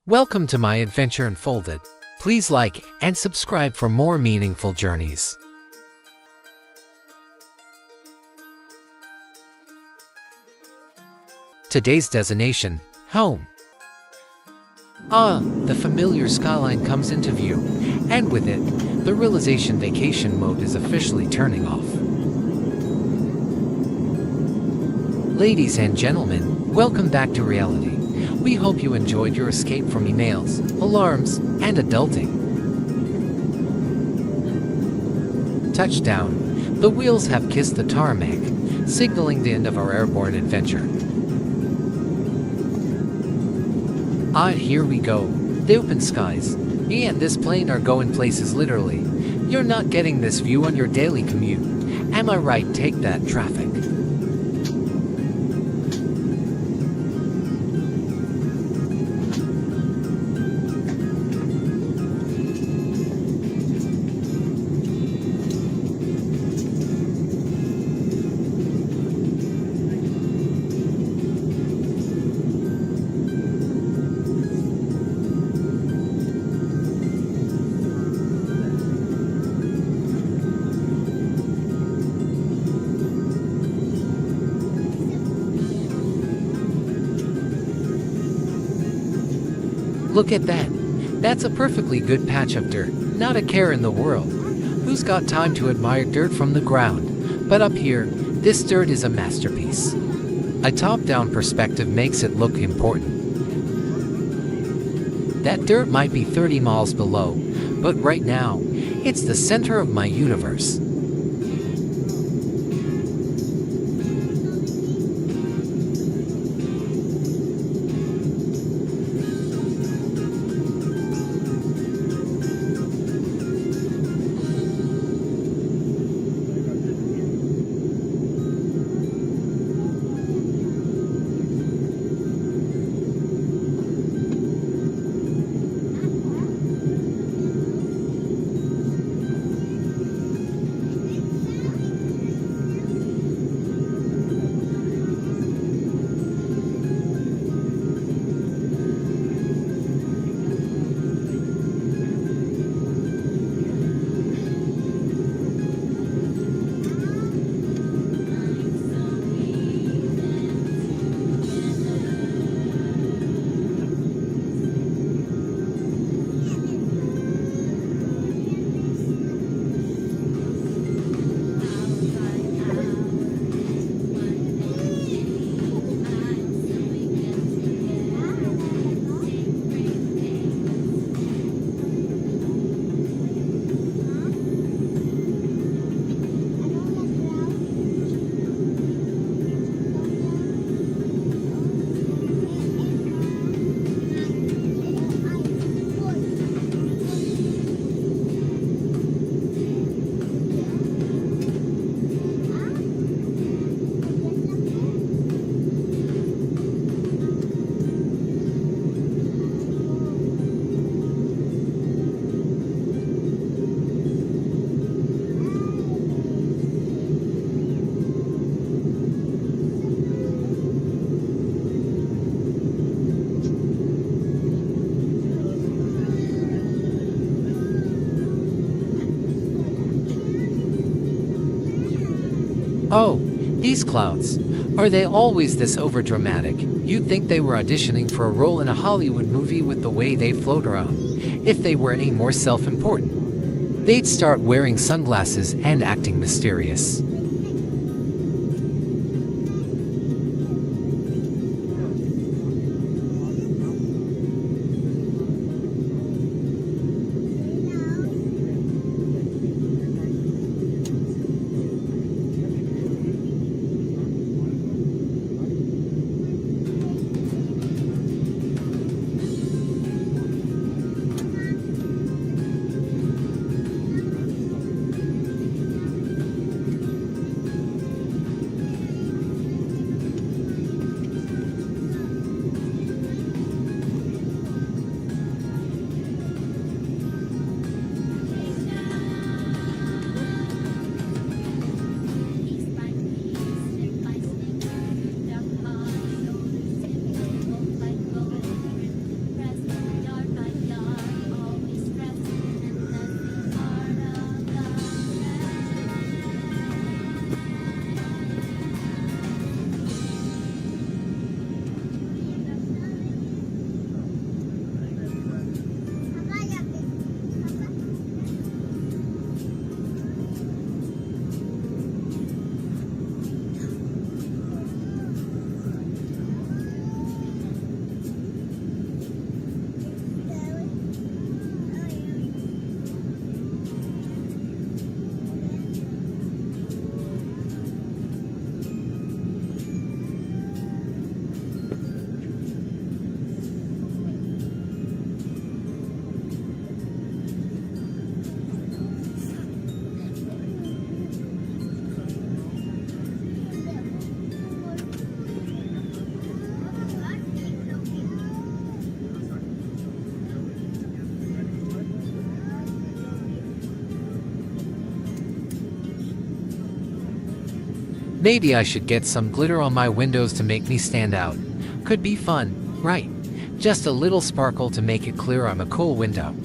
Welcome to my adventure unfolded. Please like and subscribe for more meaningful journeys. Today's destination, home. The familiar skyline comes into view, and with it, the realization vacation mode is officially turning off. Ladies and gentlemen, welcome back to reality. We hope you enjoyed your escape from emails, alarms, and adulting. Touchdown. The wheels have kissed the tarmac, signaling the end of our airborne adventure. Here we go. The open skies. Me and this plane are going places literally. You're not getting this view on your daily commute. Am I right? Take that, traffic. Look at that. That's a perfectly good patch of dirt, not a care in the world. Who's got time to admire dirt from the ground? But up here, this dirt is a masterpiece. A top-down perspective makes it look important. That dirt might be 30 miles below, but right now, it's the center of my universe. Oh, these clouds. Are they always this overdramatic? You'd think they were auditioning for a role in a Hollywood movie with the way they float around. If they were any more self-important, they'd start wearing sunglasses and acting mysterious. Maybe I should get some glitter on my windows to make me stand out. Could be fun, right? Just a little sparkle to make it clear I'm a cool window.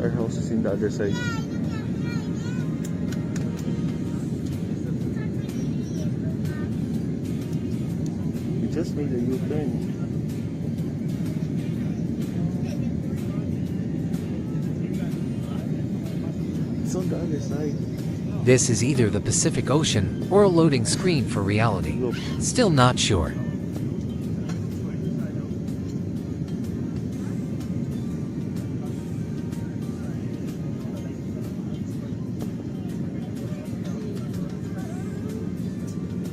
Our house is in the other side. We just made a U-turn. It's on the other side. This is either the Pacific Ocean or a loading screen for reality. Look. Still not sure.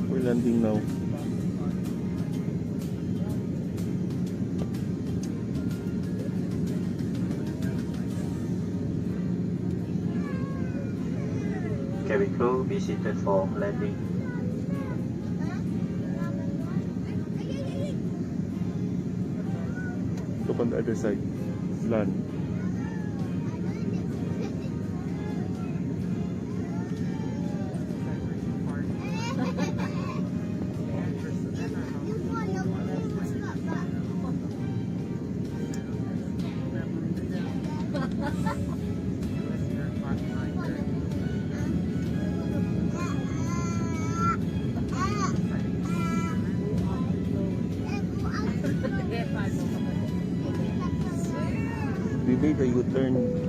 We're landing now. Cabin crew, be seated for landing. Look on the other side. Land. We made a U-turn.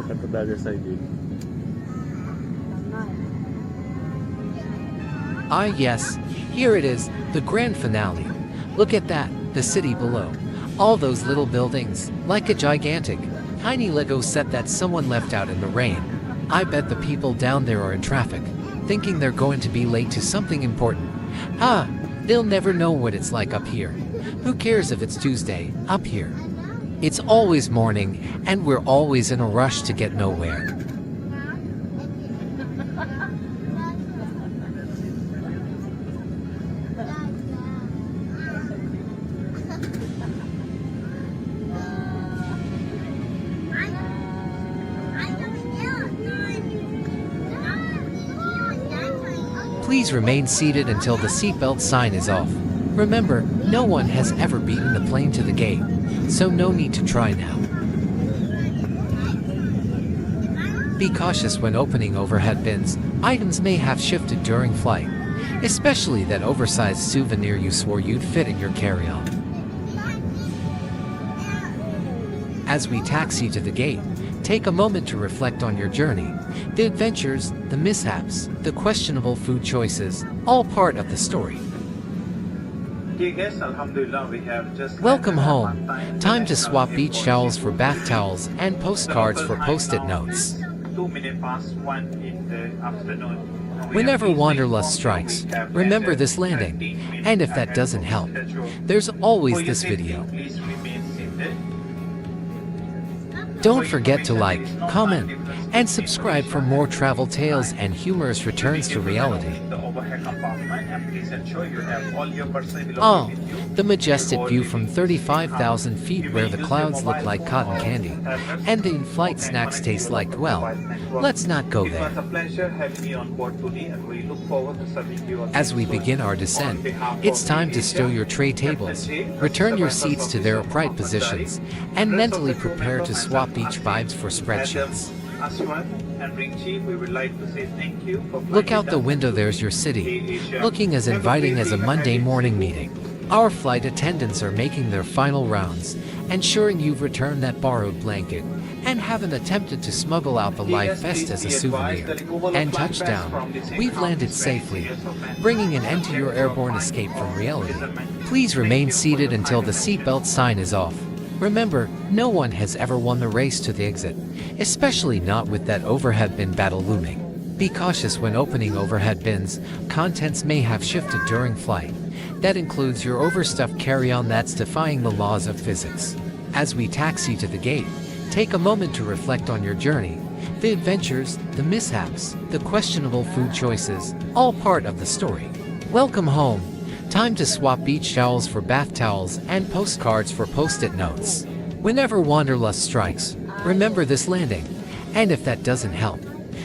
Look at the other side, dude. Ah yes, here it is, the grand finale. Look at that, the city below. All those little buildings, like a gigantic, tiny Lego set that someone left out in the rain. I bet the people down there are in traffic, thinking they're going to be late to something important. They'll never know what it's like up here. Who cares if it's Tuesday, up here? It's always morning, and we're always in a rush to get nowhere. Please remain seated until the seatbelt sign is off. Remember, no one has ever beaten the plane to the gate, so no need to try now. Be cautious when opening overhead bins. Items may have shifted during flight, especially that oversized souvenir you swore you'd fit in your carry-on. As we taxi to the gate, take a moment to reflect on your journey. The adventures, the mishaps, the questionable food choices, all part of the story. Dear guests, Alhamdulillah, we have just Welcome landed home. on time. Time to swap beach towels for bath towels and postcards for post-it notes. 2 minutes past 1 in the afternoon. Whenever wanderlust strikes, remember this landing. And if that doesn't help, there's always this video. Please remain seated. Don't forget to like, comment, and subscribe for more travel tales and humorous returns to reality. Oh, the majestic view from 35,000 feet where the clouds look like cotton candy, and the in-flight snacks taste like, well, let's not go there. As we begin our descent, it's time to stow your tray tables, return your seats to their upright positions, and mentally prepare to swap beach vibes for spreadsheets. Look out the window, there's your city, looking as inviting as a Monday morning meeting. Our flight attendants are making their final rounds, ensuring you've returned that borrowed blanket, and haven't attempted to smuggle out the life vest as a souvenir. And touchdown, we've landed safely, bringing an end to your airborne escape from reality. Please remain seated until the seatbelt sign is off. Remember, no one has ever won the race to the exit, especially not with that overhead bin battle looming. Be cautious when opening overhead bins. Contents may have shifted during flight. That includes your overstuffed carry-on that's defying the laws of physics. As we taxi to the gate, take a moment to reflect on your journey. The adventures, the mishaps, the questionable food choices, all part of the story. Welcome home. Time to swap beach towels for bath towels and postcards for post-it notes. Whenever wanderlust strikes, remember this landing. And if that doesn't help,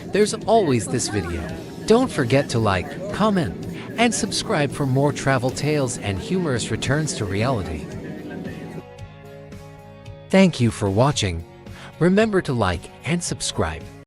there's always this video. Don't forget to like, comment, and subscribe for more travel tales and humorous returns to reality. Thank you for watching. Remember to like and subscribe.